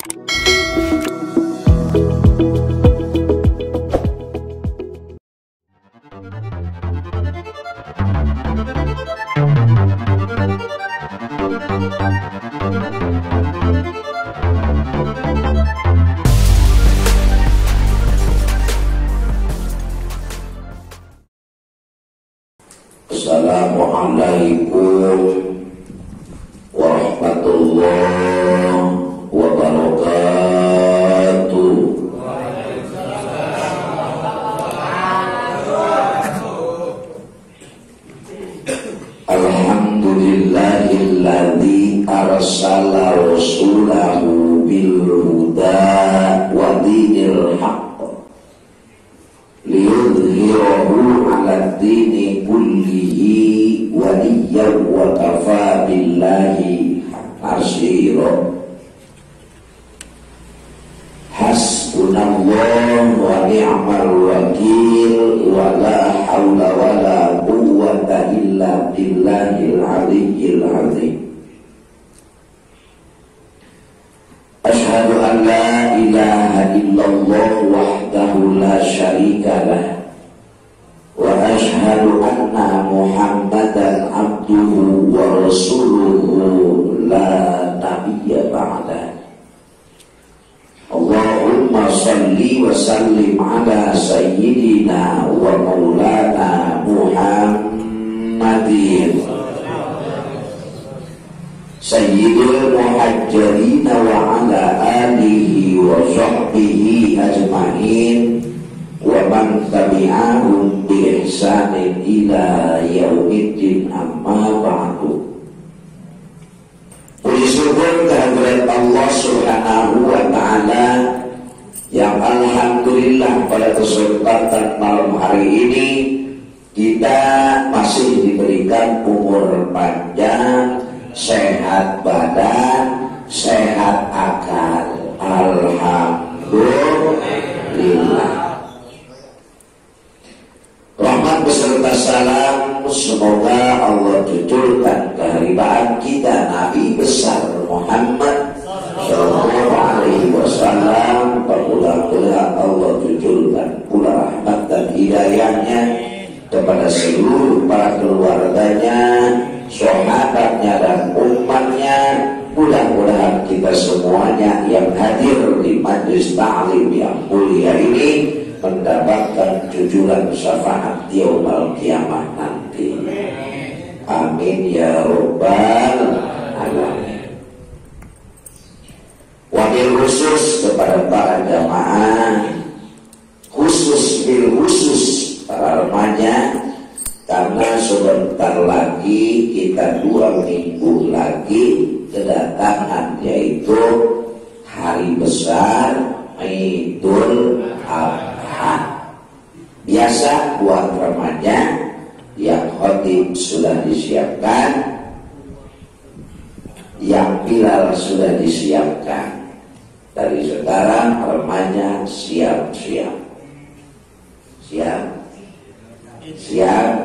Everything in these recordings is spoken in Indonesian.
Assalamualaikum warahmatullahi wabarakatuh. Alhamdulillahilladzi arsala rasulahu bil huda wa dinil haqq liyudhhirahu 'ala dini kullihi waliyyan wa kafa billahi hasira. Hasbunallahu wa ni'mal wakil wa la hawla wa la quwwata illa billahil aliyyil azim. Asyhadu an la ilaha illallah wahdahu la syarika lah wa asyhadu anna Muhammadan abduhu wa rasuluhu la nabiyya ba'dah. Allahumma salli wa sallim ala sayyidina wa maulana Muhammadin sayyidil muhajjirin wa ala alihi wa sahbihi ajma'in wa man tabi'ahum bi ihsanin ila yaumiddin, amma ba'du. Puji syukur kehadirat Allah Subhanahu wa ta'ala yang alhamdulillah pada kesempatan malam hari ini kita masih diberikan umur panjang, sehat badan, sehat akal. Alhamdulillah. Rahmat beserta salam semoga Allah cucurkan keharibaan kita Nabi besar Muhammad sallallahu alaihi wasallam. Mudah-mudahan Allah cucurkan pula rahmat dan hidayahnya kepada seluruh para keluarganya, sahabatnya dan umatnya. Mudah-mudahan kita semuanya yang hadir di majlis ta'lim yang mulia ini mendapatkan cucuran syafaat yaumul kiamah nanti. Amin ya rabbal alamin. Wabil khusus kepada para jamaah, khusus bil khusus para remaja, karena sebentar lagi kita 2 minggu lagi kedatangan yaitu hari besar Idul Adha. Biasa buat remaja yang khotib sudah disiapkan, yang bilal sudah disiapkan. Dari sekarang remaja siap-siap. Siap. Insya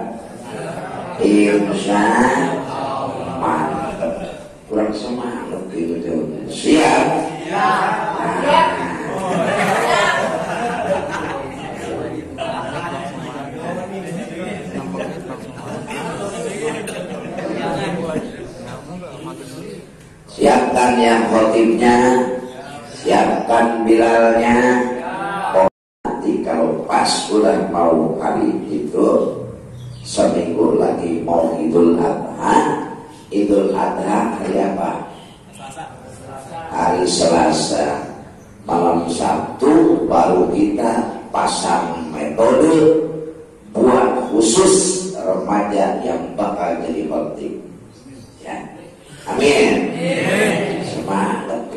Allah. Kurang semangat gitu. Siap. Siapkan yang khotibnya, siapkan bilalnya. Nanti kalau pas udah mau hari itu, seminggu lagi mau Idul Adha. Idul Adha hari apa? Hari Selasa. Malam Sabtu baru kita pasang metode buat khusus remaja yang bakal jadi khotib. Ya. Amin. Semangat.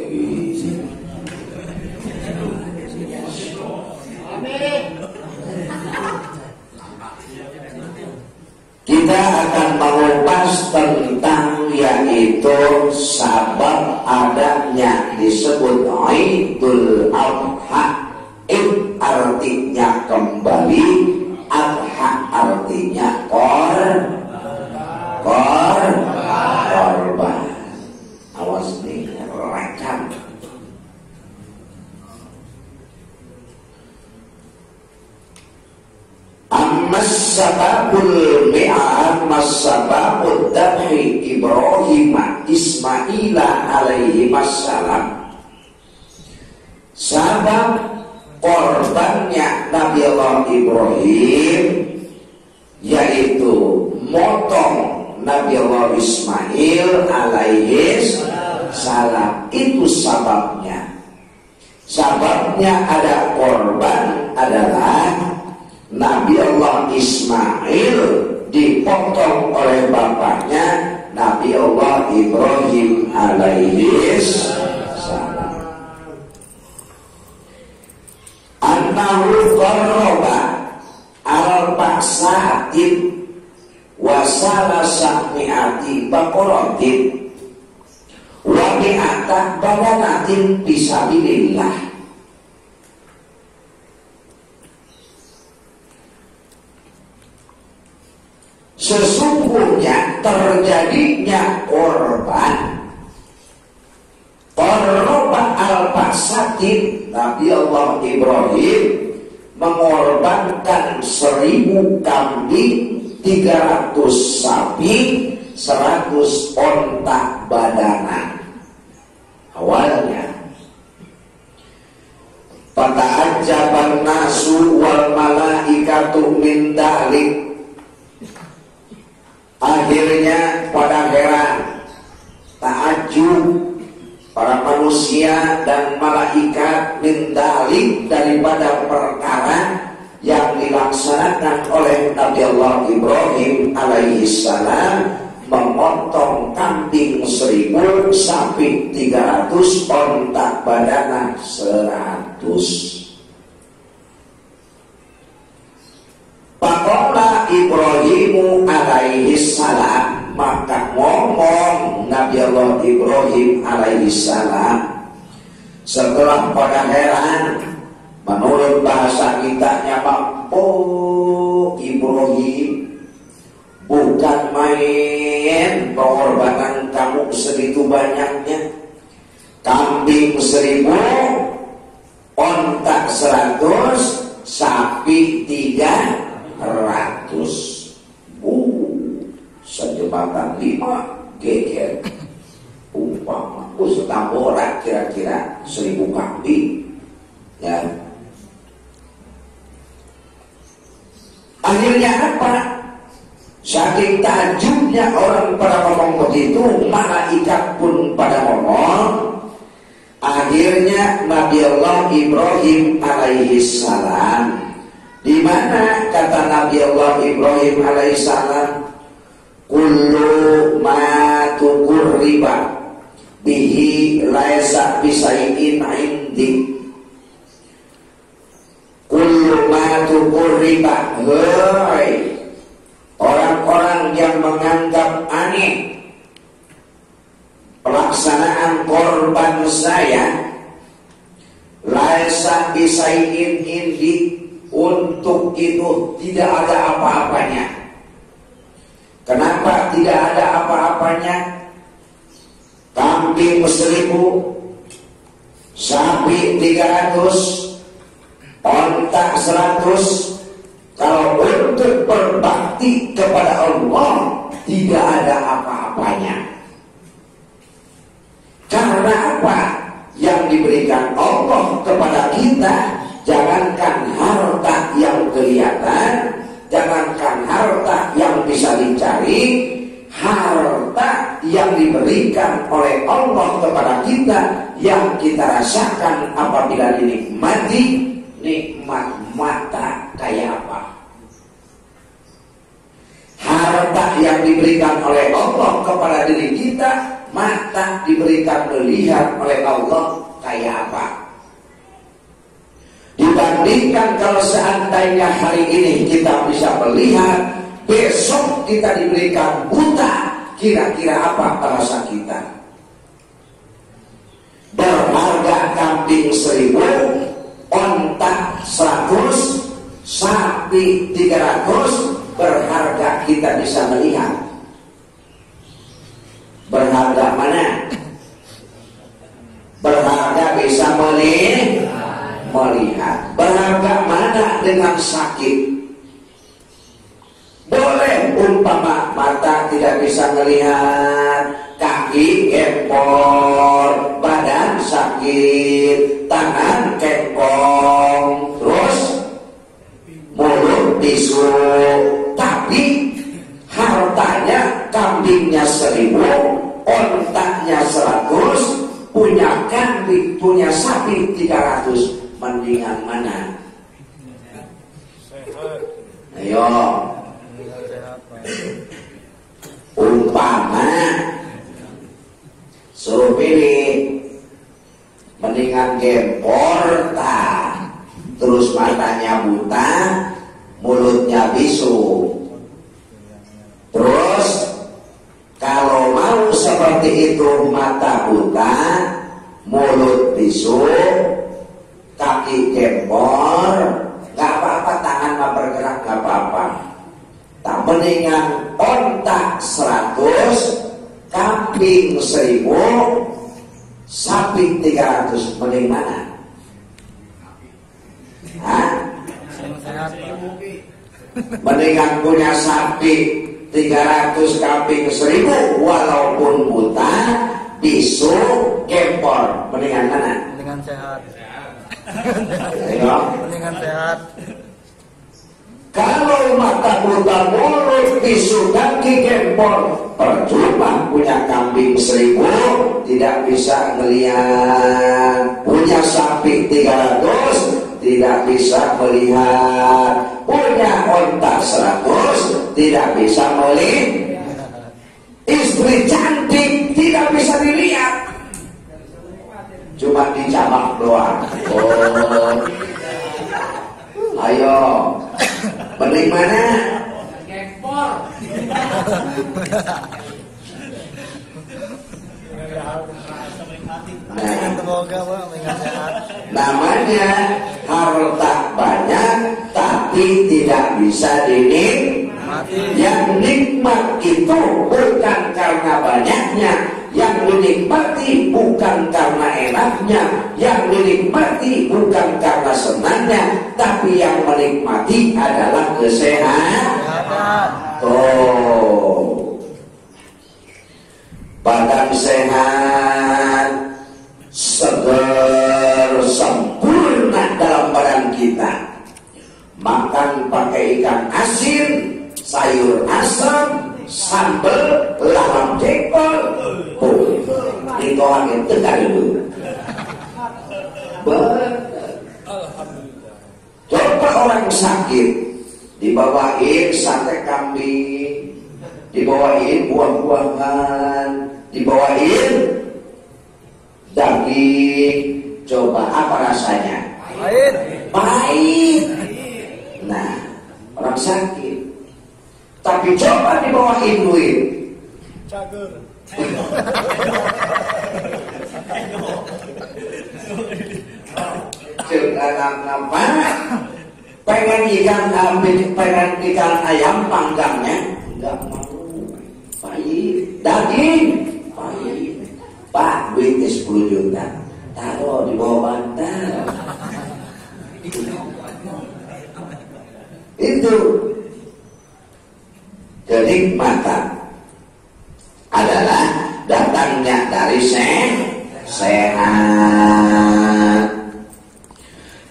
Kita akan mengupas tentang yaitu sabab adanya disebut Idul Adha. Artinya kembali, Adha artinya korban. Awas nih, rekam. As-sababul mi'an mas-sababul dabhi Ibrahim Ismaila alaihi wassalam. Sabab korbannya Nabi Allah Ibrahim yaitu motong Nabi Allah Ismail alaihi salam. Itu sababnya. Sababnya ada korban adalah Nabi Allah Ismail dipotong oleh bapaknya Nabi Allah Ibrahim alaihi salam. Annahu qarraba al-ba'satin wa salasami'ati baqaratin wa mi'atan badanatin fisabilillah. Sesungguhnya terjadinya korban al-ba'satin, Nabi Allah Ibrahim mengorbankan 1000 kambing, 300 sapi, 100 onta badanan. Awalnya fata'ajjaban nasu wal malaikatu min dalik. Akhirnya pada heran, ta'ajub para manusia dan malaikat min dalik daripada perkara yang dilaksanakan oleh Nabi Allah Ibrahim alaihi salam, memotong kambing 1000, sapi 300, onta badanan 100. Faqala Ibrahimu alaihi salam, maka ngomong Nabi Allah Ibrahim alaihi salam setelah pada heran. Menurut bahasa kitanya, oh Ibrahim, bukan main pengorbanan kamu segitu banyaknya. Kambing 1000, onta 100, sapi 300. Sejembatan 5 geger. Umpama Tambora kira-kira 1000 kambing, ya. Akhirnya apa? Saking tajubnya orang pada ngomong begitu, malaikat pun pada ngomong. Akhirnya Nabi Allah Ibrahim alaihi salam, di mana kata Nabi Allah Ibrahim alaihi salam, kullu ma tuqurriba bihi laisa bisai'in indi. Kullu ma tuqurriba, hei orang-orang yang menganggap aneh pelaksanaan korban saya, laisa bisai'in indi, untuk itu tidak ada apa-apanya. Kenapa tidak ada apa-apanya? Kambing 1000, sapi 300, onta 100. Kalau untuk berbakti kepada Allah tidak ada apa-apanya. Karena apa? Yang diberikan Allah kepada kita, jangankan harta yang kelihatan, jangankan harta yang bisa dicari, harta yang diberikan oleh Allah kepada kita, yang kita rasakan apabila dinikmati, nikmat mata kayak apa? Harta yang diberikan oleh Allah kepada diri kita, mata diberikan melihat oleh Allah kayak apa? Dibandingkan kalau seandainya hari ini kita bisa melihat, besok kita diberikan buta, kira-kira apa rasa kita? Berharga kambing 1000, onta 100, sapi 300, berharga kita bisa melihat. Berharga mana? Berharga bisa melihat. Berharga mana dengan sakit? ngelihat, kaki gempor, badan sakit, tangan kengkong, terus mulut bisu, tapi hartanya kambingnya 1000, ontaknya 100, punya kambing, punya sapi 300, mendingan mana? Ayo, umpama suruh pilih, mendingan gempor tak, terus matanya buta, mulutnya bisu. Terus kalau mau seperti itu, mata buta, mulut bisu, kaki gempor, gak apa-apa, tangan gak bergerak gak apa-apa. Tak mendingan ontak 100, kambing 1000, sapi 300, mending mana? Hah? Mendingan punya sapi 300, kambing 1000, walaupun buta, bisu, gempor, mendingan mana? Mendingan sehat. Ayo. Mendingan sehat. Kalau mata buta, mulut bisu, kaki gempor, percuma punya kambing 1000, tidak bisa melihat. Punya sapi 300, tidak bisa melihat. Punya onta 100, tidak bisa melihat. Istri cantik tidak bisa dilihat, cuma dicamak doang. Oh, ayo, mending mana? Gempor. Namanya harta banyak tapi tidak bisa dinikmati. Yang nikmat itu bukan karena banyaknya, yang dinikmati bukan karena enaknya, yang dinikmati bukan karena senangnya, tapi yang menikmati adalah kesehatan. Oh, badan sehat, seger, sempurna dalam badan kita. Makan pakai ikan asin, sayur asam, sambal, lalap jengkol. Oh, itu angin tegar dulu. Coba orang sakit, dibawain sate kambing, dibawain buah-buahan, dibawain daging. Coba apa rasanya? Pahit. Pahit. Nah, orang sakit. Tapi coba dibawain duit. Cager. Kenapa? Pengen ikan ayam panggangnya enggak mau. Pahit. Daging pahit. Pak, duitnya 10 juta. Taruh di bawah bantal. Itu kenikmatan adalah datangnya dari sehat.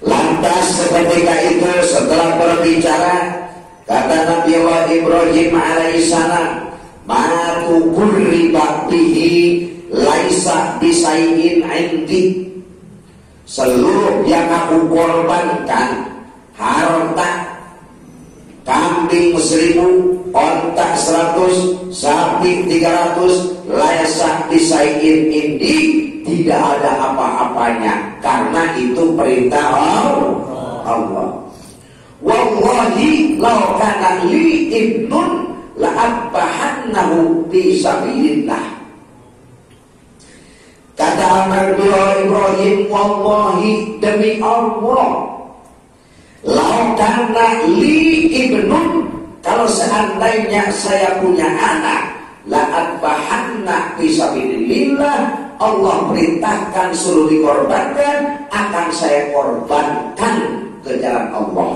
Lantas seketika itu setelah berbicara, kata Nabi Ibrahim alaihissalam, matu kulli baktihi laisa bisayin indi. Seluruh yang aku korbankan, harta kambing 1000, ontak 100, sapi 300, laisa bisayin indi, tidak ada apa-apanya, karena itu perintah Allah. Wallahi law kana li ibnun la abbahannahu fi sabilillah. Kata Nabi Ibrahim, wallahi demi Allah, lau kana li ibnun, kalau seandainya saya punya anak, la adbahanna fi sabilillah, Allah perintahkan suruh dikorbankan, akan saya korbankan ke jalan Allah.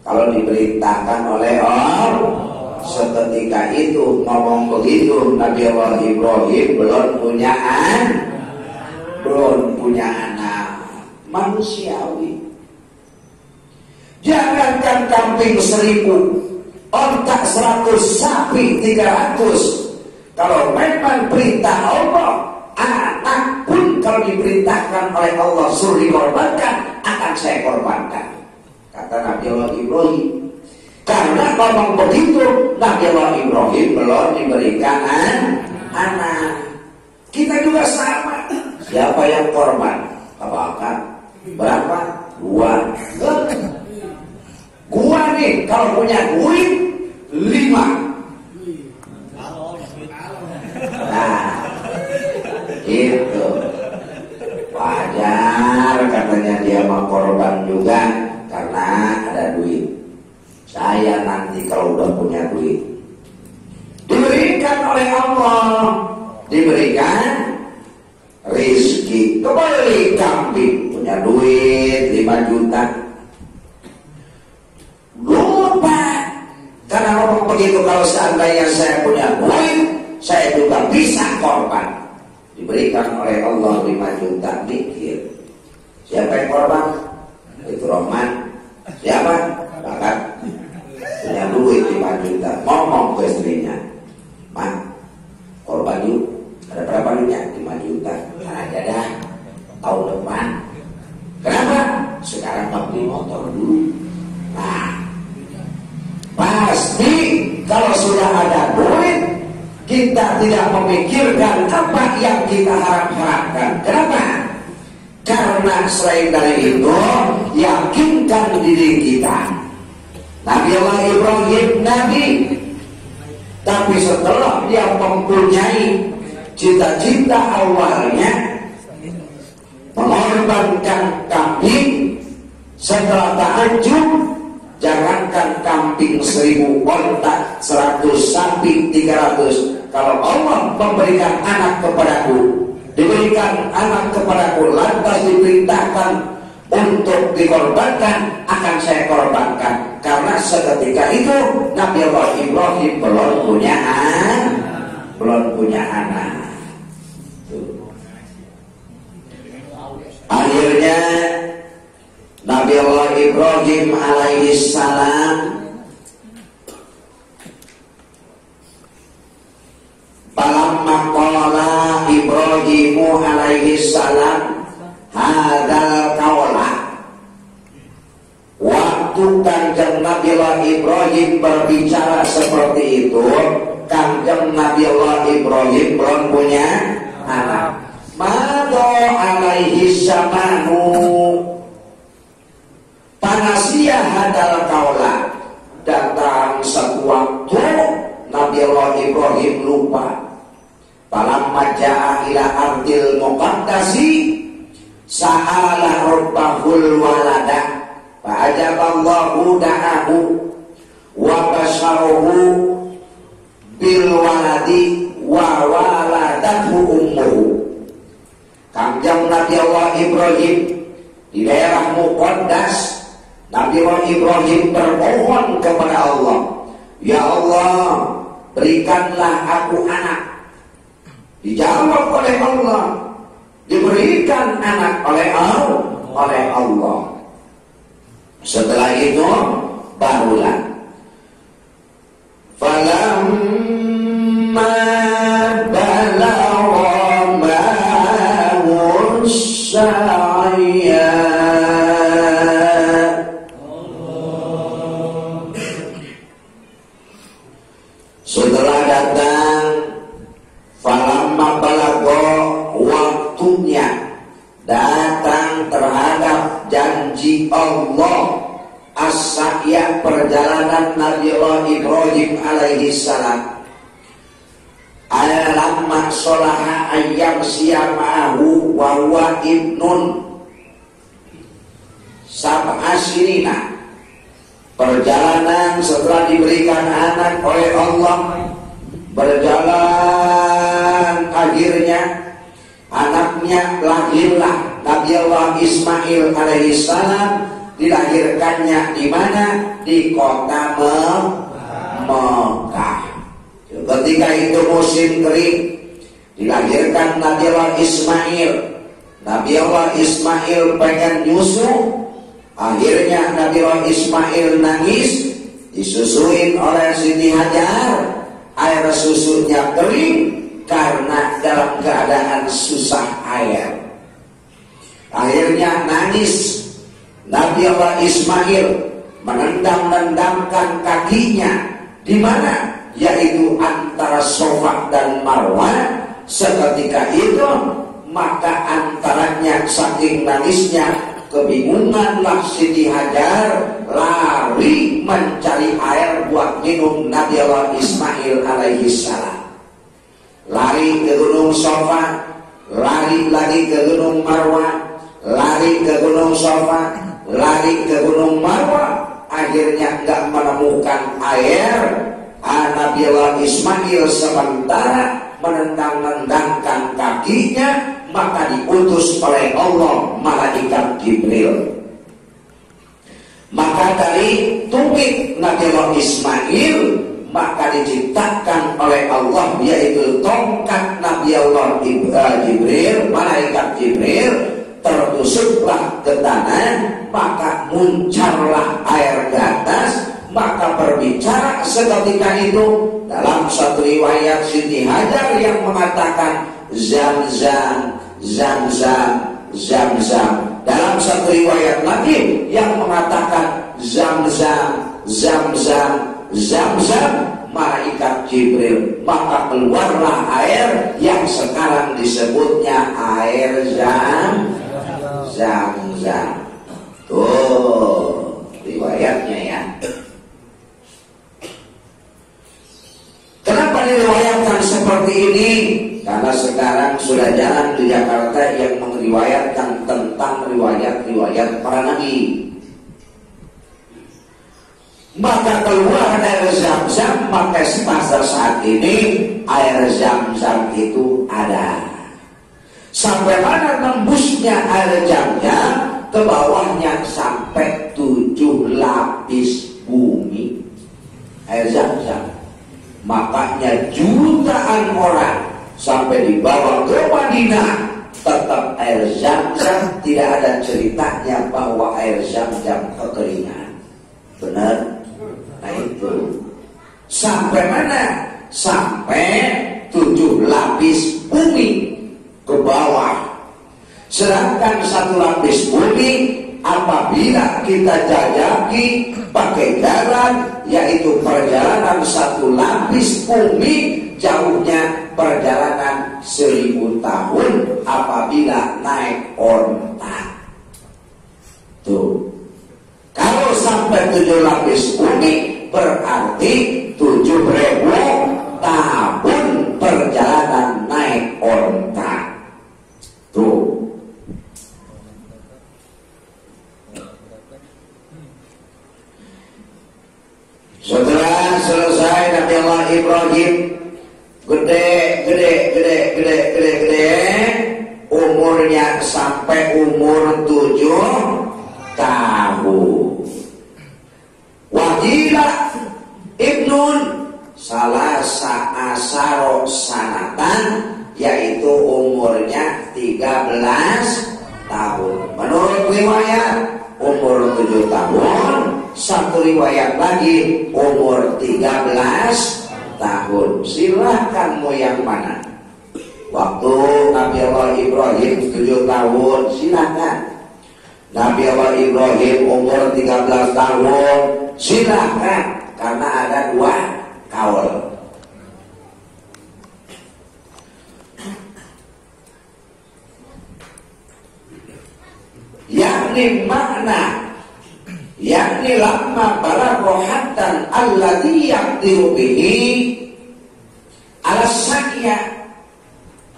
Kalau diperintahkan oleh Allah, Seketika itu ngomong begitu, Nabi Allah Ibrahim belum punya anak. Manusiawi. Jangankan kambing 1000, ontak 100, sapi 300. Kalau memang perintah Allah, anak pun kalau diperintahkan oleh Allah suruh dikorbankan, akan saya korbankan, kata Nabi Allah Ibrahim. Karena ngomong begitu, Nabi Allah Ibrahim belum diberikan anak. Kita juga sama. Siapa yang korban? Apakah berapa? 2. Gua nih kalau punya duit 5. Nah, gitu. Wajar katanya dia mau korban juga karena ada duit. Saya nanti kalau udah punya duit diberikan oleh Allah, diberikan rezeki, kembali kambing, punya duit 5 juta. Lupa karena ngomong begitu, kalau seandainya saya punya duit, saya juga bisa korban. Diberikan oleh Allah 5 juta, mikir siapa yang korban? Itu Rahman. Siapa? Bahkan punya duit 5 juta, ngomong ke istrinya, "Man, korban yuk, ada berapa duitnya? 5 juta. Aja dah, tahun depan." Kenapa? Sekarang mau beli motor dulu. Nah, pasti kalau sudah ada duit, kita tidak memikirkan apa yang kita harapkan. Kenapa? Karena selain dari itu, yakinkan diri kita. Nabi Allah Ibrahim Nabi, tapi setelah dia mempunyai cita-cita awalnya mengorbankan kambing, setelah tahajud, jangankan kambing 1000, ontak 100, sapi 300. Kalau Allah memberikan anak kepadaku, diberikan anak kepadaku, lantas diperintahkan untuk dikorbankan, akan saya korbankan. Karena seketika itu Nabi Allah Ibrahim belum punya anak. Akhirnya Nabi Allah Ibrahim alaihi salam falamma qala Ibrahimu alaihi salam hadzal qaula, waktu Kanjeng Nabi Allah Ibrahim berbicara seperti itu, Kanjeng Nabi Allah Ibrahim belum punya anak. Mado alaihi samanu, panasia hadal kaula, datang satu waktu Nabi Allah Ibrahim lupa. Falamma jaa ila ardil muqaddasi sa'ala rabbahul walada fa'ajaballahu da'ahu wa basyarahu bil waladi wa waladathu ummuhu. Kanjeng Nabi Allah Ibrahim di daerah Muqaddas, Nabi Allah Ibrahim bermohon kepada Allah, "Ya Allah, berikanlah aku anak." Dijawab oleh Allah, diberikan anak oleh Allah. Setelah itu barulah falamma balagha ma'ahu sya'ya, setelah datang falamma balagha, waktunya datang terhadap janji Allah, as-sa'ya, perjalanan Nabi Allah Ibrahim alaihi salam. Alamma sholaha ayyam siyamahu wa huwa ibnun sab'asirina, perjalanan setelah diberikan anak oleh Allah, berjalan, akhirnya anaknya lahirlah Nabi Allah Ismail alaihi salam. Dilahirkannya di mana? Di kota Mekah. Ketika itu musim kering, dilahirkan Nabi Allah Ismail. Nabi Allah Ismail pengen nyusu, akhirnya Nabi Allah Ismail nangis, disusuin oleh Siti Hajar. Air susunya kering karena dalam keadaan susah air. Akhirnya nangis Nabi Allah Ismail, menendang-nendangkan kakinya di mana? Yaitu antara Safa dan Marwah. Seketika itu maka antaranya saking nangisnya, kebingunganlah Siti Hajar, lari mencari air buat minum Nabi Allah Ismail alaihi salam. Lari ke gunung Safa, lari lagi ke gunung Marwah, lari ke gunung Safa, lari ke gunung Marwah. Akhirnya nggak menemukan air. Nabi Allah Ismail sementara menendang-nendangkan kakinya, maka diutus oleh Allah malaikat Jibril. Maka dari tumit Nabi Allah Ismail, maka diciptakan oleh Allah yaitu tongkat Nabi Allah Jibril, malaikat Jibril, tertusuklah ke tanah, maka muncarlah air ke atas. Maka berbicara seketika itu dalam satu riwayat Siti Hajar yang mengatakan Zam-zam, Zam-zam, Zam-zam. Dalam satu riwayat lagi yang mengatakan Zam-zam, Zam-zam, Zam-zam, malaikat Jibril. Maka keluarlah air yang sekarang disebutnya air Zam-zam. Tuh riwayatnya ya. Kenapa diriwayatkan seperti ini? Karena sekarang sudah jarang di Jakarta yang meriwayatkan tentang riwayat-riwayat para nabi. Maka keluar air Zam-zam, maka pada saat ini air Zam-zam itu ada. Sampai mana tembusnya air Zam-zam? Ke bawahnya sampai 7 lapis bumi air Zam-zam. Makanya jutaan orang sampai dibawa ke Madinah, tetap air Zam-zam tidak ada ceritanya bahwa air Zam-zam kekeringan. Benar? Nah itu sampai mana? Sampai 7 lapis bumi ke bawah. Sedangkan 1 lapis bumi apabila kita jajaki pakai jalan, yaitu perjalanan 1 lapis bumi, jauhnya perjalanan 1000 tahun apabila naik onta. Tuh, kalau sampai 7 lapis bumi berarti 7.000 tahun perjalanan naik onta. Tuh. Setelah selesai Nabi Allah Ibrahim gede, umurnya sampai umur 7 tahun. Wajila ibnun salasa asaro sanatan, yaitu umurnya 13 tahun. Menurut riwayat umur 7 tahun. Satu riwayat lagi umur 13 tahun. Silahkan mau yang mana? Waktu Nabi Allah Ibrahim 7 tahun, silahkan. Nabi Allah Ibrahim umur 13 tahun, silahkan. Karena ada 2 kaul. Yakni makna, yakni lamma balaghohatan alladhi yaqdiru bihi ala sakya,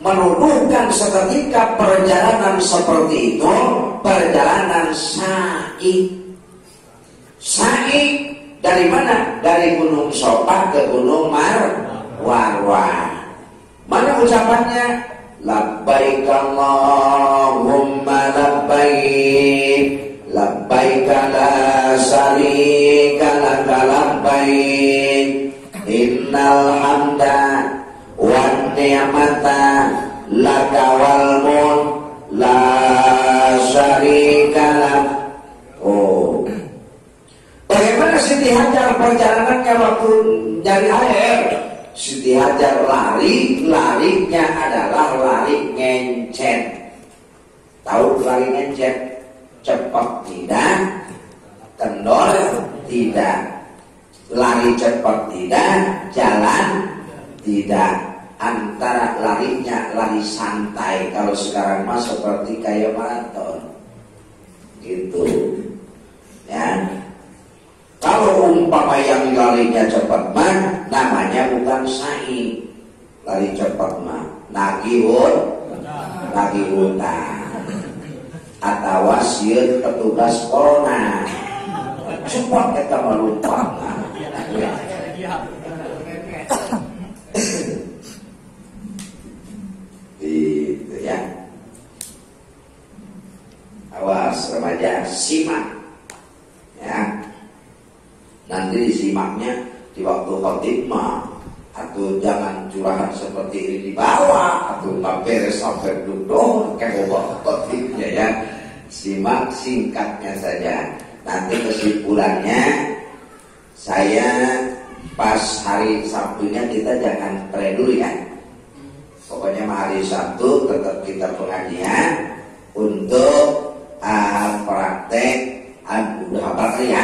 menuduhkan seketika perjalanan seperti itu, perjalanan sa'i. Sa'i dari mana? Dari Gunung Safa ke Gunung Marwah. Mana ucapannya? Labbaik Allahumma labbaik, labbaik la syarika laka labbaik, innal hamda wan ni'mata laka wal mulk la syarika lak. Oh, bagaimana Siti Hajar perjalanannya waktu dari air? Siti Hajar larinya adalah lari ngencet. Tahu lari ngencet? Cepat tidak, kendor tidak, lari cepat tidak, jalan tidak. Antara larinya lari santai, kalau sekarang mah seperti kayak maraton gitu ya. Kalau umpama yang larinya cepat mah namanya bukan sa'i, lari cepat mah nagih utang atau sieun petugas corona cepat kita melupakan gitu ya. Awas remaja, simak ya, nanti disimaknya di waktu khotib mah, atau jangan curahan seperti ini di bawah, atau nggak beres sampai duduk kayak bawa khotibnya ya. Simak singkatnya saja. Nanti kesimpulannya saya pas hari Sabtunya kita jangan pray dulu ya. Pokoknya hari Sabtu tetap kita pengajian untuk praktek. Udah apa ya?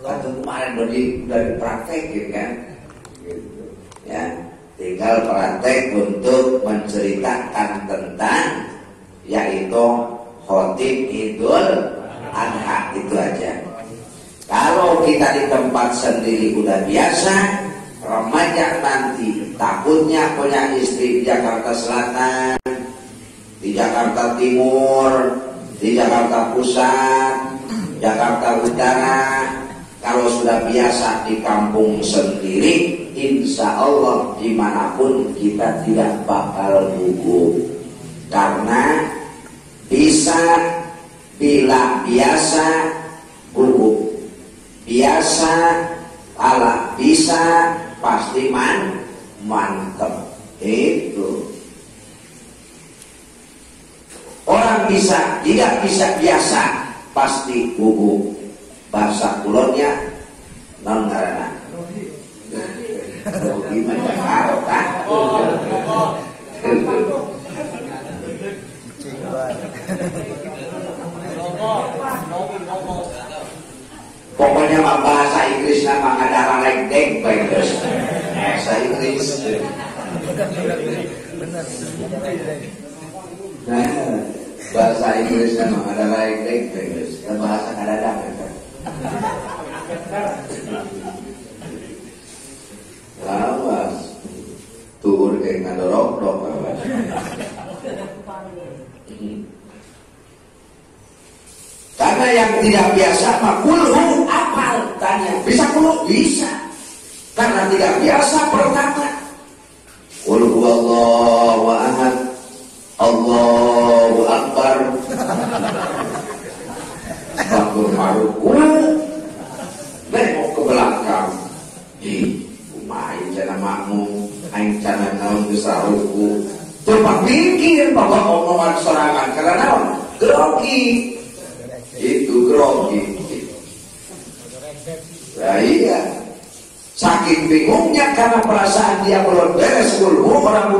Atau kemarin udah dipraktekin kan? Gitu. Ya, tinggal praktek untuk menceritakan tentang yaitu khotib Idul Adha, itu aja. Kalau kita di tempat sendiri udah biasa, remaja nanti takutnya punya istri di Jakarta Selatan, di Jakarta Timur, di Jakarta Pusat, Jakarta Utara. Kalau sudah biasa di kampung sendiri, insya Allah dimanapun kita tidak bakal gugup. Karena bisa bila biasa gugup, biasa ala bisa pasti mantep. Itu orang bisa tidak bisa biasa pasti gugup. Bahasa kulonnya non karena gimana karo kan? Pokoknya mah bahasa Inggris nama ada like bagus. Bahasa Inggris. Nah, bahasa Inggris nama ada like bagus. Dan bahasa Kanada kan. Awas, turun kayak ngadorok-dok. Karena yang tidak biasa mah kulhu apal tanya. Bisa kulhu? Bisa. Karena tidak biasa pertama. Qul huwallahu ahad, Allahu akbar. Bangun maruku, nengok ke belakang. Main cana makmum, aing cana naon gesaruku. Coba pikir bahwa omongan sorangan karena naon? Grogi. Itu grogi. Nah iya. Saking bingungnya karena perasaan dia belum beres dulu, orang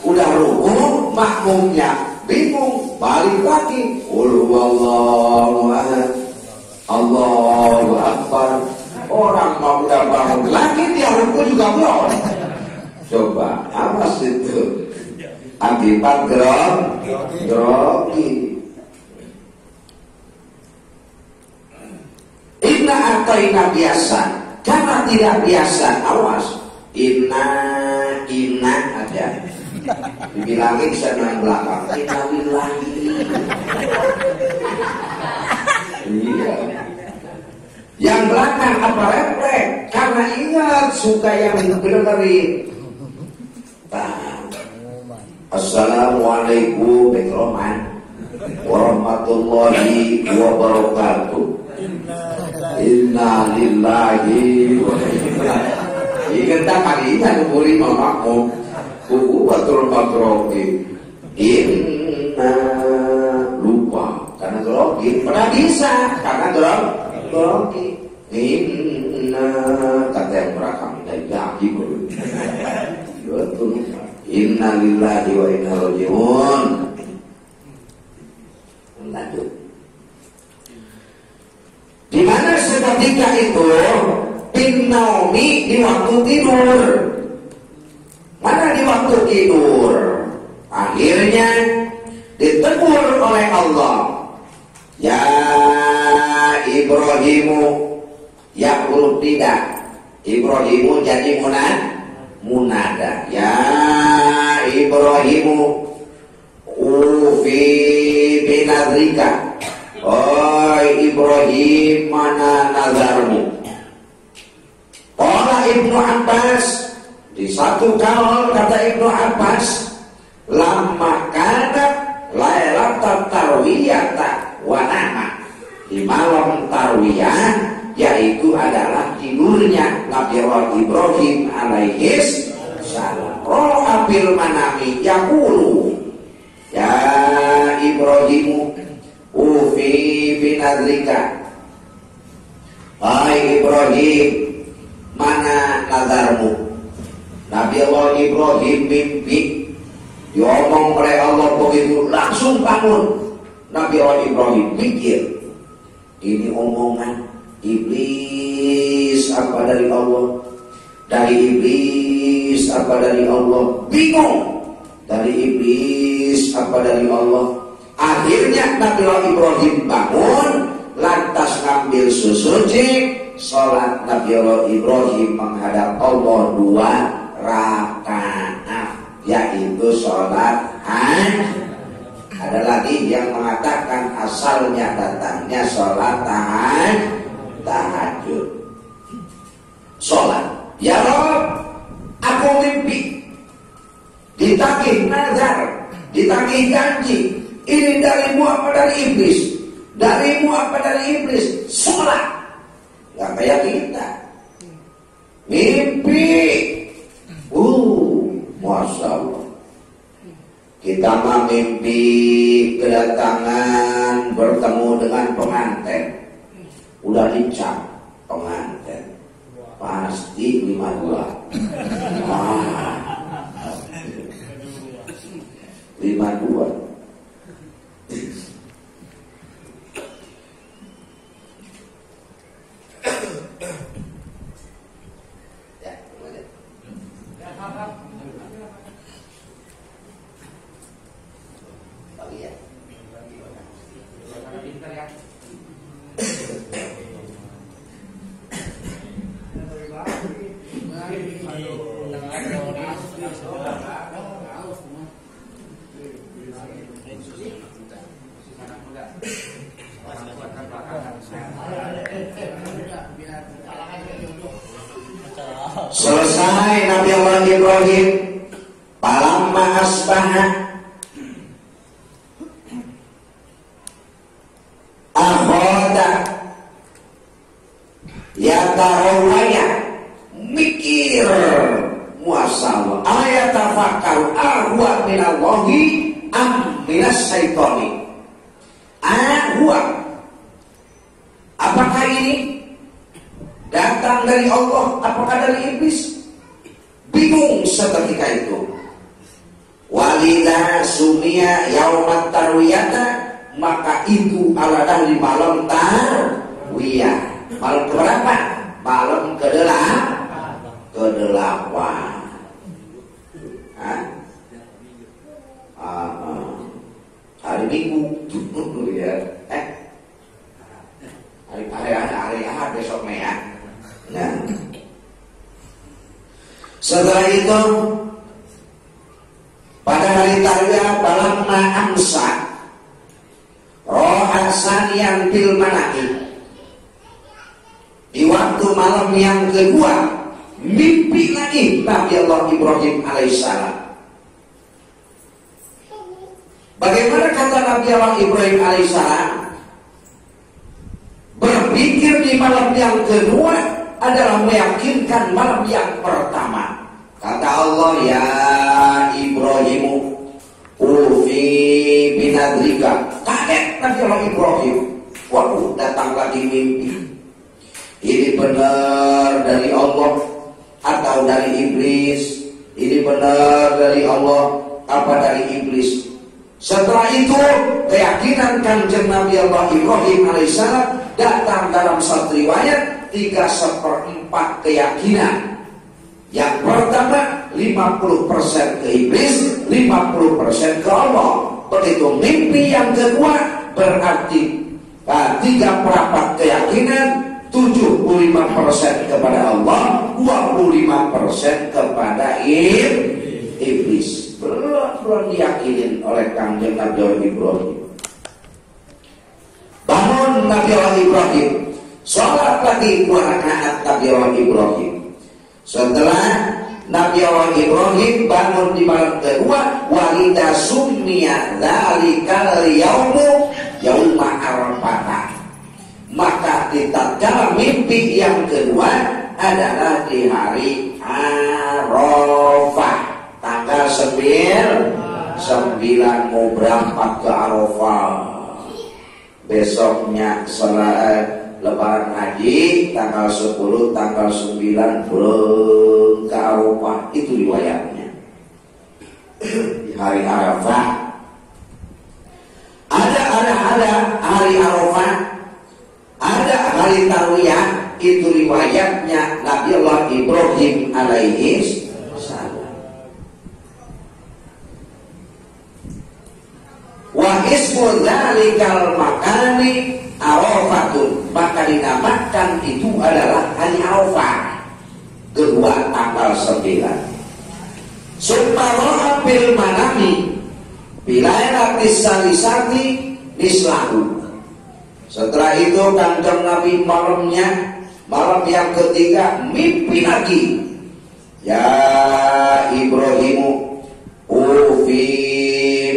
udah ruku, makmumnya bingung, balik lagi. Qul huwallahu ahad, Allahu akbar. Orang mau udah bangun lagi dia ruku juga belum. Coba awas itu. Akibat grogi. Inna ataina biasa. Karena tidak biasa, awas. Inna aja. Dibilangin sana yang belakang. Inna billahi. Iya. Yang belakang apa refleks? Karena ingat suka yang dengerin. Assalamualaikum warahmatullahi wabarakatuh. Inna lillahi wa inna ilaihi. Ingat tak kali ini buri mamaku kuku batur inna lupa karena grogi pernah bisa karena grogi inna kata yang merakam dari gaji betul inna lillahi wa inna ilaihi raji'un. Lanjut. Di mana seketika itu Naumi di waktu tidur. Mana di waktu tidur? Akhirnya ditegur oleh Allah. Ya Ibrahimu, ya huruf tidak. Ibrahimu jadi munada. Ya Ibrahimu, ufi binadrika. Oh Ibrahim, mana nazarmu? Qala Ibnu Abbas, di satu kaul kata Ibnu Abbas, lamma kanat lailatul tarwiyata wa nama. Di malam tarwiyah, yaitu adalah tidurnya Nabi Ibrahim alaihis salam. Ro'a bil manami yaqulu ya Ibrahimu ufi binadrika. Hai Ibrahim, mana nazarmu? Nabi Allah Ibrahim mimpi, diomong oleh Allah begitu langsung bangun. Nabi Allah Ibrahim pikir, ini omongan iblis apa dari Allah? Dari iblis apa dari Allah? Bingung, dari iblis apa dari Allah? Akhirnya Nabi Allah Ibrahim bangun, lantas ngambil susuci. Sholat Nabi Allah Ibrahim menghadap Allah 2 rakaat, yaitu sholat hajj. Ada lagi yang mengatakan asalnya datangnya sholat tahajud. Sholat, ya Rob, aku mimpi ditagih nazar, ditagih janji. Ini darimu apa dari iblis? Darimu apa dari iblis? Sholat. Gak kayak kita mimpi, Masya Allah. Kita mah mimpi kedatangan bertemu dengan pengantin, udah dicap pengantin pasti 52. Ah, 52. Selesai Nabi Allah Ibrahim, palamma asbaha akhoda yatarawaya, mikir muasawah ayat tafakkaru ahwa minallahi am minas syaitani. Ahwa, apakah ini datang dari Allah, apakah dari iblis? Bingung seketika itu. Walidah sumia yaumat tarwiyata, maka itu adalah di malam tarwiyah. Malam keberapa? Malam ke-8. Hari Minggu ya. Hari Ahad besoknya ya. Nah, setelah itu pada hari tarwiyah balamma amsa roha saniyan bil manaki, di waktu malam yang kedua mimpi lagi Nabi Allah Ibrahim alaihissalam. Bagaimana kata Nabi Allah Ibrahim alaihissalam? Berpikir di malam yang kedua, adalah meyakinkan malam yang pertama. Kata Allah, ya Ibrahimu ufi binadrika. Kaget Nabi Allah Ibrahim. Waduh, datang lagi mimpi. Ini benar dari Allah atau dari iblis? Ini benar dari Allah apa dari iblis? Setelah itu keyakinan Kanjeng Nabi Allah Ibrahim alaihissalam datang dalam satu riwayat 3/4 keyakinan. Yang pertama 50% ke iblis, 50% ke Allah. Begitu mimpi yang kedua berarti 3/4 keyakinan, 75% kepada Allah, 25% kepada iblis. Belum diyakinin oleh Kanjeng Nabi Ibrahim. Bangun Nabi Ibrahim, sholat lagi 2 rakaat Nabi Ibrahim. Setelah Nabi Ibrahim bangun di malam kedua, walida summiya dzalikal yaumu yauma Arafah. Maka di tatkala mimpi yang kedua adalah di hari Arafah, tanggal 9 mau berangkat ke Arafah. Besoknya sholat Lebaran haji, tanggal 10, tanggal 9 belum ke Arafah. Itu riwayatnya. Di hari Arafah ada hari Arafah, ada hari Tarwiyah. Itu riwayatnya Nabi Allah Ibrahim alaihi salam. Wa ismu dzalikal makani Arafatun, maka dinamakan itu adalah hari Arafah kedua tanggal 9. Subhanallah bil manami bilailatis salisati nislahu. Setelah itu Kanjeng Nabi malam yang ketiga mimpi lagi. Ya Ibrahimu ufi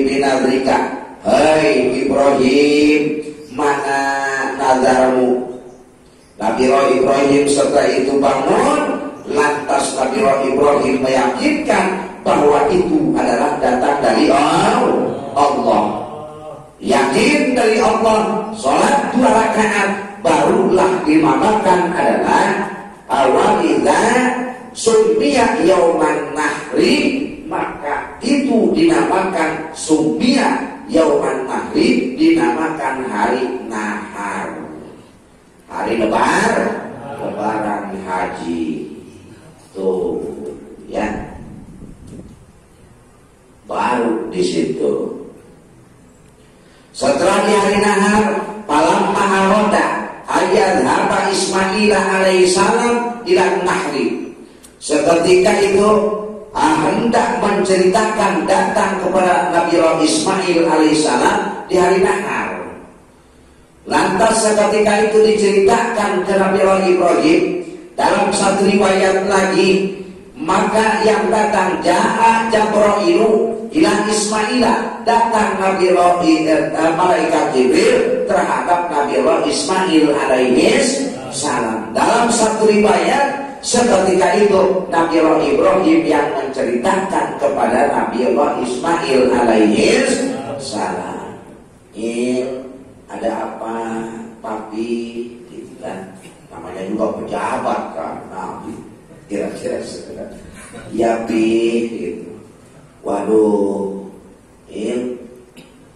binadrika. Hai Ibrahim, mana nazarmu? Nabi Ibrahim setelah itu bangun. Lantas Nabi Ibrahim meyakinkan bahwa itu adalah datang dari Allah. Yakin dari Allah. Sholat 2 rakaat barulah dinamakan adalah awalidha summiya yauman nahri. Maka itu dinamakan summiya yauman nahri, dinamakan hari nahar, hari lebaran haji. Tuh ya, baru di situ. Setelah di hari nahar, palam maharoda ayat haba Ismail alaihissalam ila nahri. Seketika itu hendak menceritakan datang kepada Nabi Ismail alaihissalam di hari nahar. Lantas seketika itu diceritakan ke Nabi Ibrahim dalam satu riwayat lagi. Maka yang datang Ja'a Jabrailu ila Ismaila, datang Nabi malaikat Jibril terhadap Nabi Ismail alaihi salam. Dalam satu riwayat seketika itu Nabi Ibrahim yang menceritakan kepada Nabi Ismail alaihi salam, ada apa papi? Gitu kan, namanya juga pejabat kan Nabi. Kira-kira ya pi gitu. Waduh,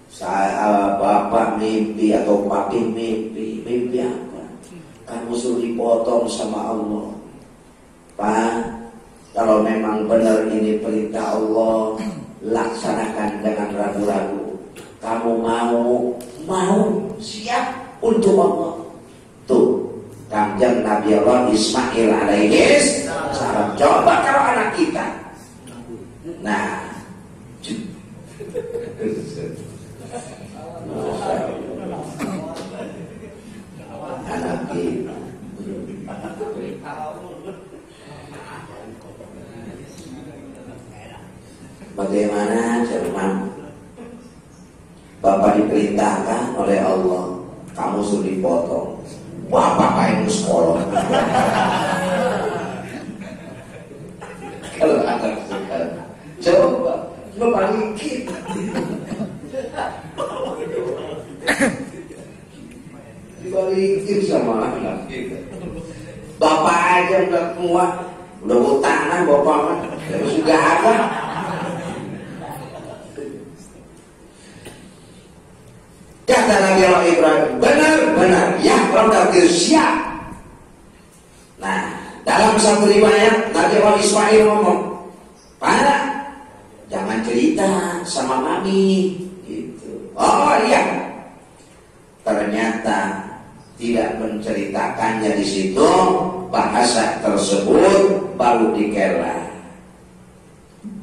saya bapak mimpi atau papi mimpi apa? Kamu suruh dipotong sama Allah. Pak, kalau memang benar ini perintah Allah, laksanakan dengan ragu-ragu. Kamu mau siap untuk Allah. Tuh, Kanjeng Nabi Allah Ismail alaihi salam. Coba kalau anak kita. Nah, anak kita. Bagaimana Jerman? Bapak diperintahkan oleh Allah, kamu suruh dipotong. Bapak kain sekolah. ngebalikin. Dibalikin sama anak kita. Bapak aja udah kuat, udah hutanan bapak mah, sudah apa? Kata Nabi Allah Ibrahim, benar-benar ya kalau takdir siap. Nah, dalam satu riwayat Nabi Allah Ismail ngomong, "Pak, jangan cerita sama mami." Gitu. Oh iya, ternyata tidak menceritakannya di situ, bahasa tersebut baru dikela.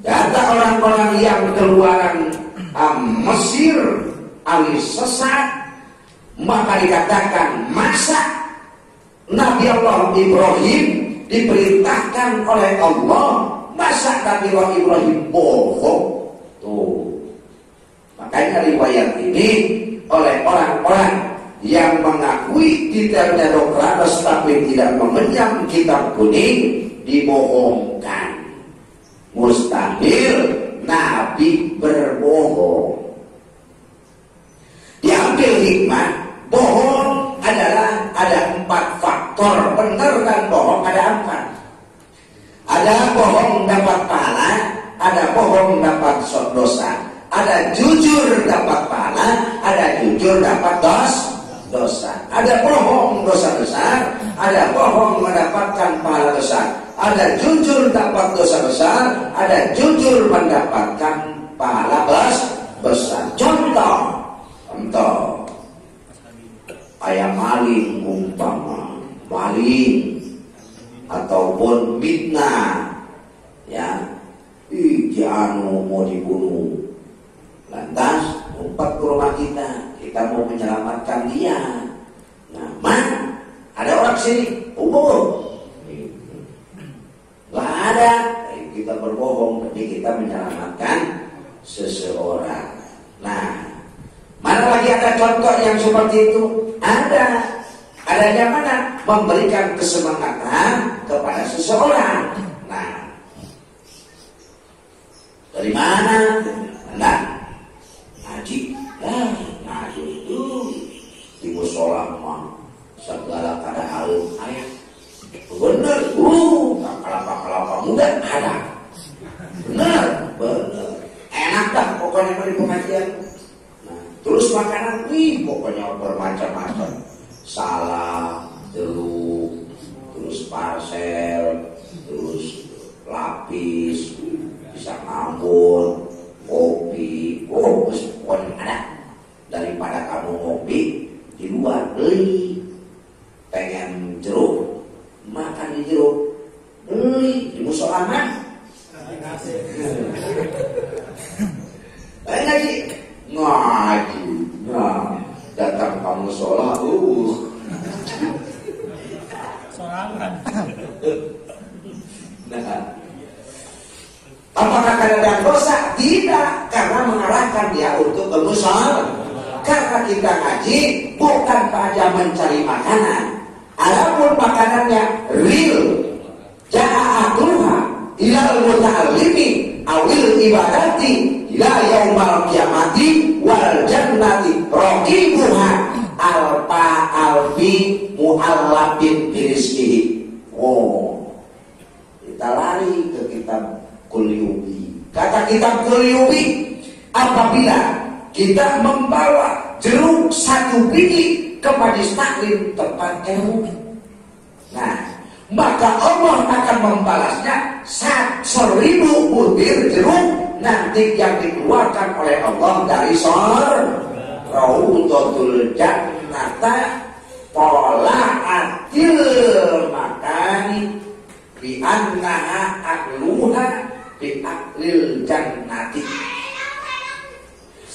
Kata orang-orang yang keluaran Mesir alias sesat, maka dikatakan masa Nabi Allah Ibrahim diperintahkan oleh Allah, masa Nabi Allah Ibrahim bohong? Tuh, makanya riwayat ini oleh orang-orang yang mengakui detailnya Dokrates tapi tidak mengenyam kitab kuning dibohongkan. Mustahil Nabi berbohong. Diambil hikmah, bohong adalah ada 4 faktor. Benar dan bohong ada 4. Ada bohong dapat pahala, ada bohong dapat dosa. Ada jujur dapat pahala, ada jujur dapat dosa. Ada bohong dosa besar, ada bohong mendapatkan pahala besar. Ada jujur dapat dosa besar, ada jujur mendapatkan pahala besar. Contoh ayam maling, umpama maling ataupun fitnah, ya, anu mau dibunuh, lantas umpat ke rumah kita mau menyelamatkan dia. Nah, ada orang sini, nggak ada, kita berbohong tapi kita menyelamatkan seseorang. Nah, mana lagi ada contoh yang seperti itu? Adanya mana? Memberikan kesemangatan kepada seseorang. Nah, dari mana? Nah, ngaji itu di musola mah segala kada halus ayat. Bener, kelapa muda ada. Bener, enak dah pokoknya di pengajian. Terus makanan, pokoknya bermacam-macam. Salad, jeruk, terus parcel, terus lapis, pisang ambon, kopi. Pokoknya ada. Daripada kamu ngopi di luar, beli. Pengen jeruk, makan di jeruk, beli di musola mah. Ngaji, datang kamu sholat, Nah, apakah ada dosa? Tidak, karena mengarahkan dia untuk bermusola. Karena kita ngaji bukan saja mencari makanan, adapun makanannya real. Ja'atuha ilal muta'allimi awil ibadati ila yaumal kiamati wal jannati raqibuha alfa alfi mu'allabin birizkihi. Kita lari ke kitab Kulyubi. Kata kitab Kulyubi, apabila kita membawa jeruk 1 biji ke majlis taklim tempat ilmu, nah, maka Allah akan membalasnya 1000 butir jeruk nanti yang dikeluarkan oleh Allah dari Raudatul Jannata Polaatil makani bi annaha akluha bi aklil jannati.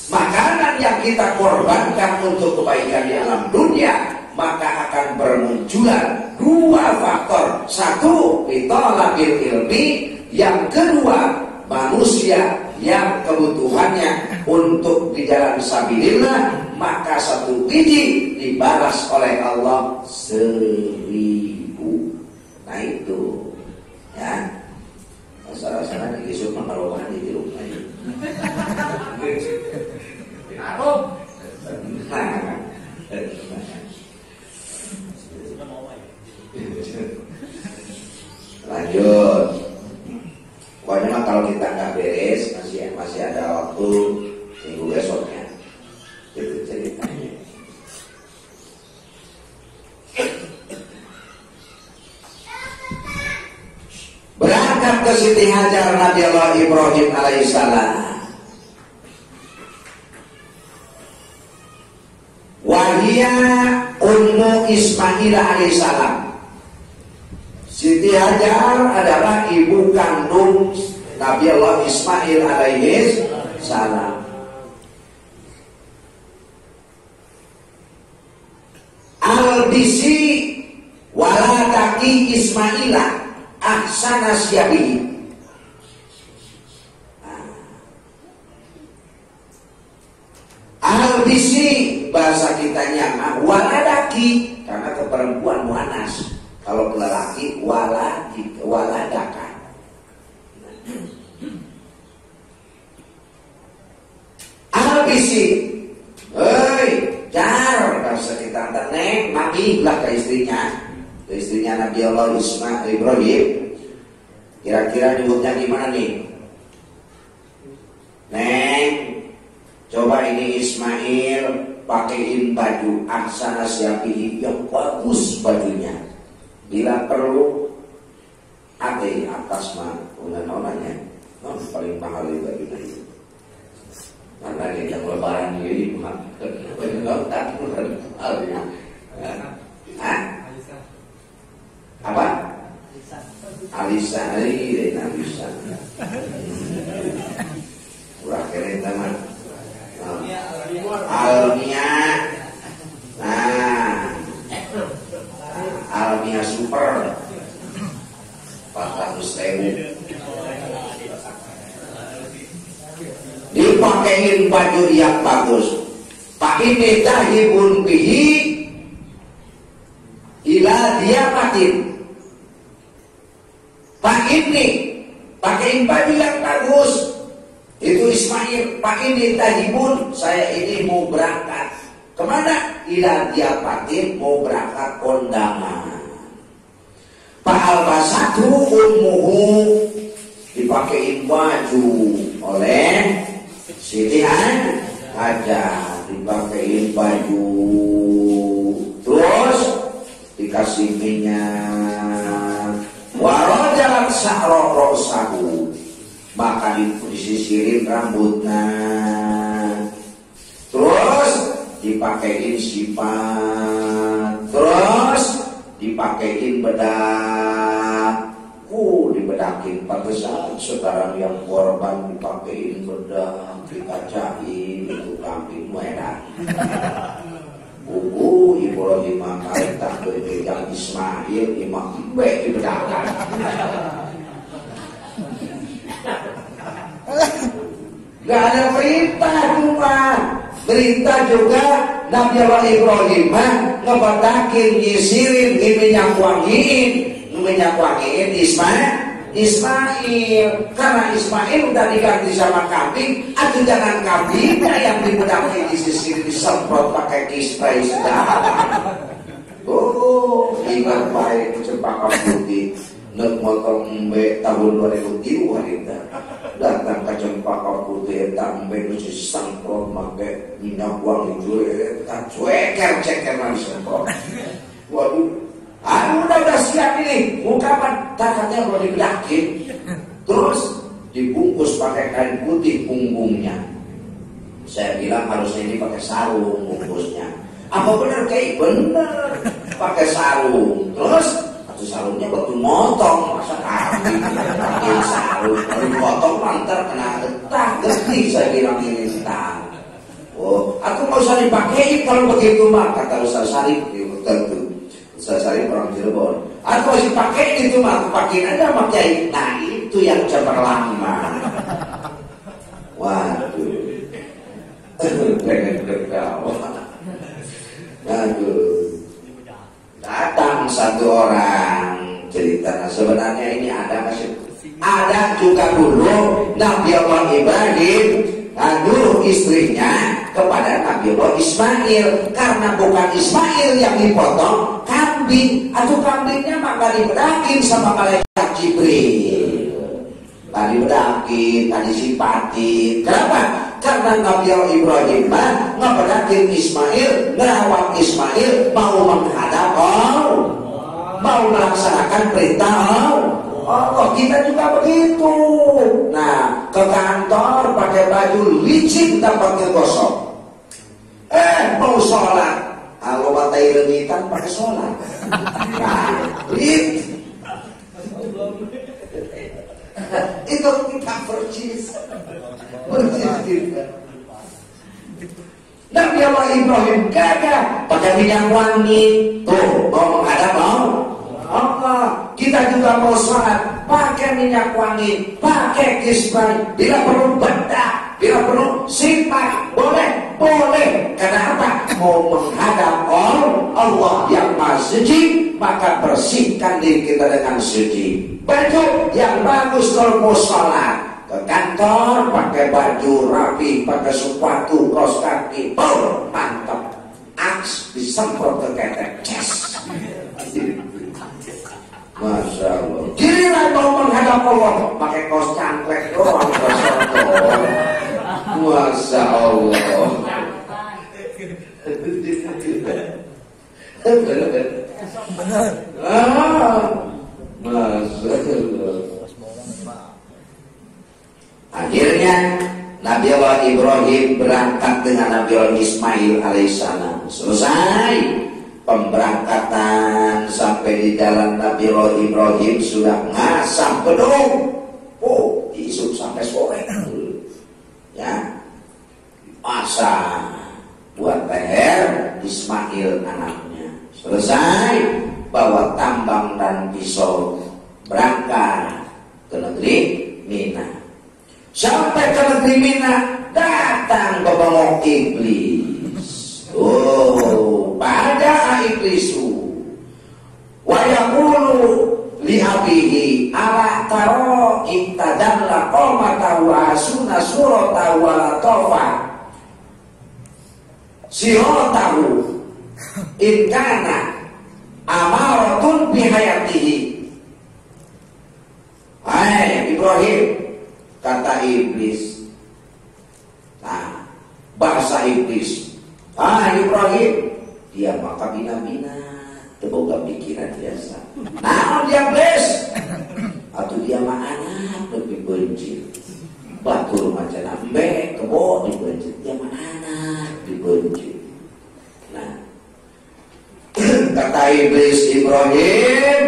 Makanan yang kita korbankan untuk kebaikan di alam dunia, maka akan bermunculan 2 faktor. 1, bitolabil ilmi. Yang kedua, manusia yang kebutuhannya untuk di jalan sabilillah, maka 1 biji dibalas oleh Allah 1000. Nah itu, ya. Masalah-masalah di kisah mengeluarkan di jeruk. Lanjut. Pokoknya mah kalau kita nggak beres masih ada waktu minggu besoknya. Itu ceritanya. Berangkat ke Siti Hajar Nabi Allah Ibrahim alaihissalam. Wahia Ummu Ismail alaihissalam. Siti Hajar adalah ibu kandung Nabi Allah Ismail alaihissalam. Al-Bisi walataki Ismaila ahsana syabihi. Al-Bisi bahasa kitanya waladaki karena keperempuan muannas. Kalau lelaki waladaka. Al-Bisi, jar bahasa kita neng mati lah ke istrinya Nabi Allah Ismail Ibrahim. Kira-kira nyebutnya gimana nih? Neng, coba ini Ismail pakaiin baju ahsana syabihi yang bagus bajunya. Bila perlu ada atas mah unan-unannya paling mahal itu bajunya itu. Karena dia yang lebaran ini mah apa? Alisa ini Alisa. Kurang keren teman. Almia. Nah, Almia super 400.000. Dipakein baju yang bagus. Pak ini tahibun bihi ila dia matin. Pak ini pakein baju yang bagus. Itu Ismail. Pak ini tahibun, saya ini mau berangkat. Kemana? Ila dia matin, mau berangkat kondangan. Pak albasatu ummuhu, dipakein baju oleh Siti Hajar, dipakein baju, terus dikasih minyak. Warojalan sa'ro rosahu, maka disisirin rambutnya, terus dipakein sifat, terus dipakein bedak. Dibedakin pada saat sekarang yang korban dipakein bedak, dikacain itu kambing merah. Buku Ibrahim makai tak berpegang Ismail imam mbak dibedakan. Gak ada perintah cuma perintah juga Nabi Allah Ibrahim ngebadakin nyisirin minyak wangiin Ismail karena Ismail udah diganti sama kambing. Aduh jangan kambingnya yang dibedaki disisir disemprot pakai spray sudah. Oh ingat baik cempaka putih nek motong embe tahun 2003 harita datang ke cempaka putih tambe disemprot pakai minyak wangi jual tak ceker semprot. Waduh, udah siap ini ungkapan takatnya kalau dibedakin, terus dibungkus pakai kain putih punggungnya. Saya bilang harusnya ini pakai sarung bungkusnya. Apa benar kayak bener pakai sarung, terus satu sarungnya betul motong masa kaki pakai sarung kalau dipotong mantar kena getah getih. Saya bilang ini getah. Oh, aku nggak usah dipakai kalau begitu mah kata Ustaz Sarif tentu. Ustaz Sarif orang Cirebon. Aku masih pakai itu mah, aku pakai aja sama Kiai. Nah itu yang cemerlama. Waduh, pengen bergaul. Aduh, datang satu orang cerita. Nah, sebenarnya ini ada masih Ada juga dulu Nabi Allah Ibrahim nyuruh istrinya kepada Nabi Allah Ismail, karena bukan Ismail yang dipotong, kambing. Atau kambingnya maka dibedakin sama malaikat Jibril. Tadi bedakin, tadi simpatin. Kenapa? Karena Nabi Allah Ibrahim ngebedakin Ismail, ngerawat Ismail, mau menghadap mau melaksanakan perintah Allah. Kita juga begitu. Nah, ke kantor pakai baju licin dapatnya gosok. Mau sholat, kalau matai rengitan pakai sholat. Nah, itu kita percis kita. Nabi Allah Ibrahim kagak pakai minyak wangi. Tuh, mau menghadap Allah. Kita juga mau sholat pakai minyak wangi, pakai kisbah. Bila perlu bedak, bila perlu simpan, boleh. Kenapa? Mau menghadap Allah yang Maha Suci, maka bersihkan diri kita dengan suci. Baju yang bagus kalau mau sholat. Ke kantor pakai baju rapi, pakai sepatu, kaos kaki, mantap. Aks disemprot ke ketek, Masya Allah. Giliran mau menghadap Allah pakai kaos cangklek doang. Masya Allah. Benar. Masya Allah. Akhirnya Nabi Allah Ibrahim berangkat dengan Nabi Allah Ismail alaihissalam. Selesai pemberangkatan, sampai di jalan Nabi Allah Ibrahim sudah ngasam bedung. Diisuk sampai sore. Ya, masa buat leher Ismail anaknya. Selesai bawa tambang dan pisau, berangkat ke negeri Mina. Sampai ke negeri Mina, datang bebongok iblis. Pada iblisu wa yaqulu li abihi ala taro iktadalla qamata wa asuna surata wa tofa sirotahu in kana amaratun bihayatihi. Hai Ibrahim, kata iblis. Nah, bahasa iblis, Ibrahim, dia maka bina-bina teboga pikiran biasa. Nah, dia bles atau dia mah anak lebih benci. Batur macam nambe kebo dibenci, dia mah anak dibenci. Nah, kata iblis Ibrahim,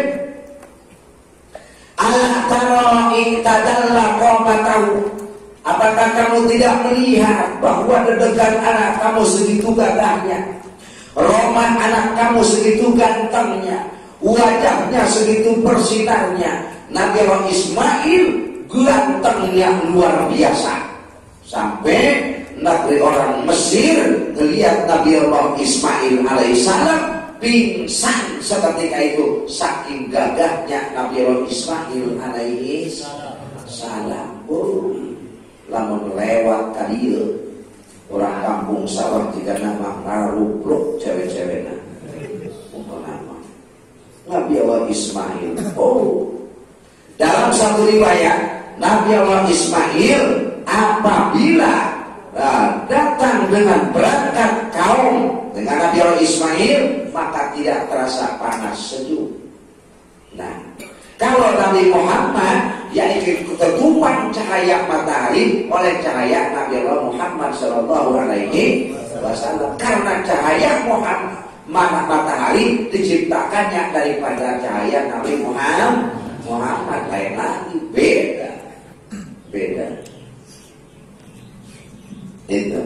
ala tara iktadalla qamatahu, apakah kamu tidak melihat bahwa dedegan anak kamu segitu gagahnya, roman anak kamu segitu gantengnya, wajahnya segitu bersinarnya. Nabi Allah Ismail gantengnya luar biasa, sampai negeri orang Mesir melihat Nabi Allah Ismail alaihissalam pingsan seketika itu, saking gagahnya Nabi Allah Ismail alaihissalam. Lamun lewat tadi orang kampung sawah jika nama ngarupluk cewek-ceweknya nama Nabi Allah Ismail. Dalam satu riwayat Nabi Allah Ismail apabila datang dengan berangkat kaum dengan Nabi Allah Ismail, maka tidak terasa panas sejuk. Nah, kalau Nabi Muhammad yaitu ketutupan cahaya matahari oleh cahaya Nabi Allah Muhammad Shallallahu Alaihi Wasallam, karena cahaya matahari diciptakannya daripada cahaya Nabi Muhammad lain lagi, beda. Itu.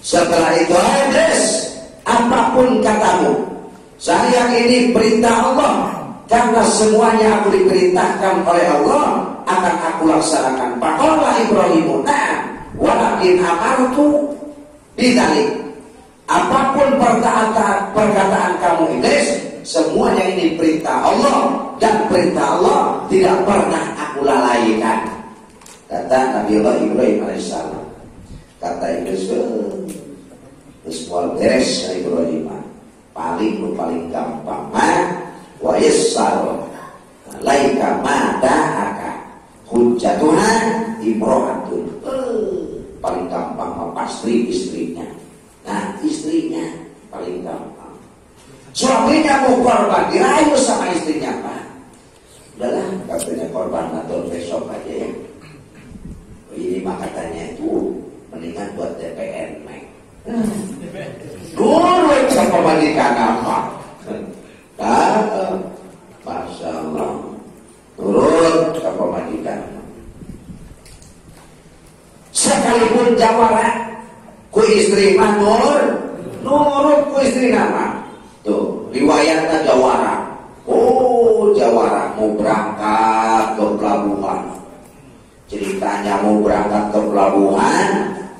Setelah itu hadis, apapun katamu, saya ini perintah Allah. Karena semuanya aku diperintahkan oleh Allah, akan aku laksanakan. Faqala Ibrahimu na'am walakin amartu bidzalik. Apapun perkataan kamu iblis, semuanya ini perintah Allah, dan perintah Allah tidak pernah aku lalaikan. Kata Nabi Allah Ibrahim alaihissalam. Kata Ibrahim, semua beres dari Ibrahim. Paling gampang wa yassar laika mada'aka hujjatuha imro'atun. Paling gampang pasti istrinya. Nah, istrinya paling gampang. Suaminya mau korban, dirayu sama istrinya, Pak. Udahlah, katanya korban atau besok aja ya. Ini mah katanya itu mendingan buat DPR, Mek. Dulu sama pembandikan apa? Masya Allah. Turun ke pembandikan. Sekalipun jawara ku istri mah nurut ku istri nama. Tuh, riwayatnya jawara. Oh, jawara mau berangkat ke pelabuhan. Ceritanya mau berangkat ke pelabuhan,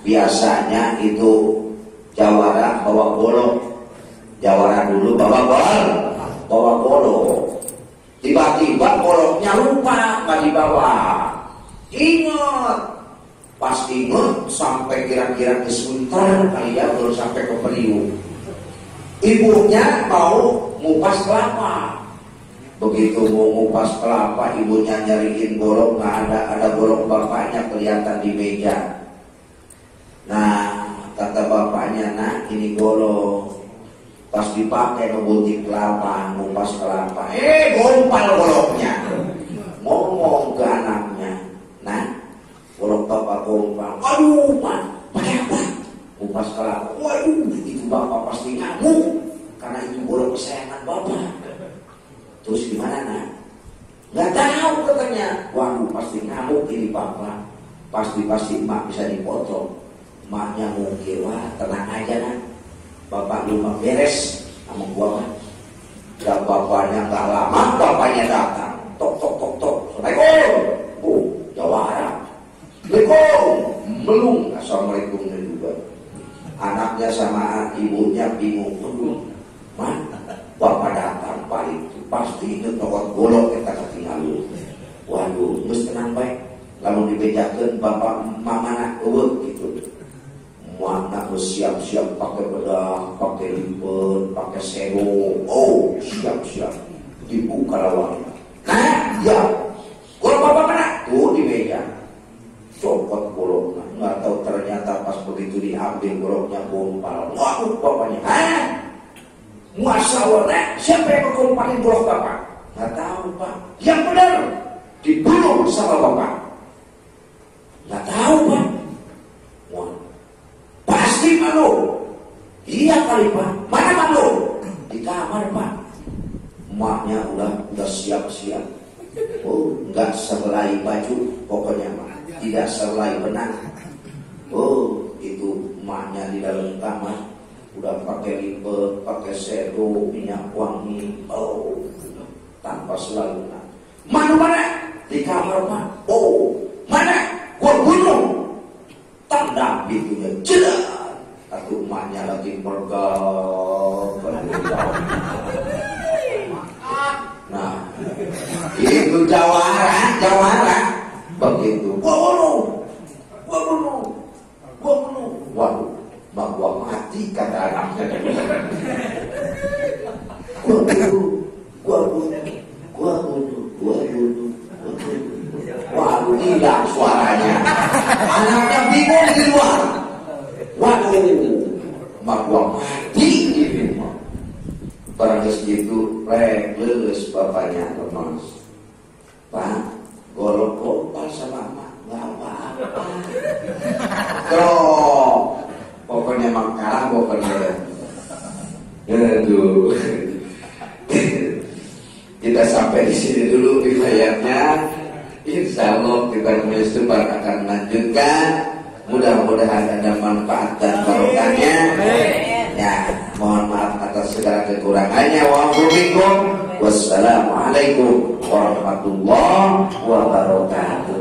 biasanya itu jawara bawa golok. Jawara dulu bawa golok. Tiba-tiba goloknya lupa nggak dibawa. Ingat, pas ingat sampai kira-kira ke Sunter kali ya, baru sampai ke Priuk. Ibunya mau ngupas kelapa. Begitu mau ngupas kelapa, ibunya nyariin golok, nggak ada golok bapaknya kelihatan di meja. Nah, kata bapaknya, nak ini golok. Pas dipakai ngebutik kelapa, ngupas kelapa, gompal goloknya. Ngomong ke anaknya, nah, golok bapak gompal. Aduh, Pak, pakai apa? Ngupas kelapa. Waduh, itu bapak pasti ngamuk, karena itu golok kesayangan bapak. Terus gimana, nak? Nggak tahu katanya. Waduh, pasti ngamuk ini bapak. Pasti emak bisa dipotong. Emaknya mungkin, wah tenang aja, nak. Bapak lu mah beres sama gua mah. Dan bapaknya nggak lama, bapaknya datang. Tok. Assalamualaikum. Jawara. Assalamualaikum. Belum. Assalamualaikum juga. Anaknya sama ibunya bingung. Mah, bapak datang paling itu pasti itu tokot golok kita ketinggalan lu. Waduh, mesti tenang baik. Lalu dibejakan bapak mama nak gitu. Mana siap-siap pakai bedak, pakai lipat, pakai sero. Oh, siap-siap. Dibuka lawannya. Nah, ya. Golok bapak mana? Tuh di meja. Copot goloknya. Nggak tahu ternyata pas begitu diambil goloknya gompal. Waduh, bapaknya. Hah? Masalah, siapa yang menggompalin golok bapak? Nggak tahu, Pak. Yang benar dibunuh sama bapak. Nggak tahu, Pak. Wah, pasti malu. Iya kali, Pak. Mana malu? Di kamar, Pak. Emaknya udah siap-siap. Oh, nggak selai baju, pokoknya Pak. Tidak selai benang. Oh, itu emaknya di dalam kamar. Udah pakai lipat, pakai sero, minyak wangi. Oh, tanpa selalu. Mana? Di kamar, Pak. Oh, mana? Gua bunuh. Tanda pintunya jelas. Atau emaknya lagi mergal. Nah, itu jawara. Begitu. Gua bunuh. Waduh, mak gua mati kata anaknya. Gua bunuh. Waduh, hilang suaranya. Anaknya bingung di luar. Waduh, mak gua mati di rumah. Barang segitu, leles bapaknya lemas. Pak, golok gompal sama emak, nggak apa-apa. Tuh, pokoknya makanan, pokoknya. Aduh. Kita sampai di sini dulu riwayatnya. Insya Allah kita mulai akan melanjutkan. Mudah-mudahan ada manfaat dan barokahnya. Ya, mohon maaf atas segala kekurangannya. Wassalamualaikum warahmatullahi wabarakatuh.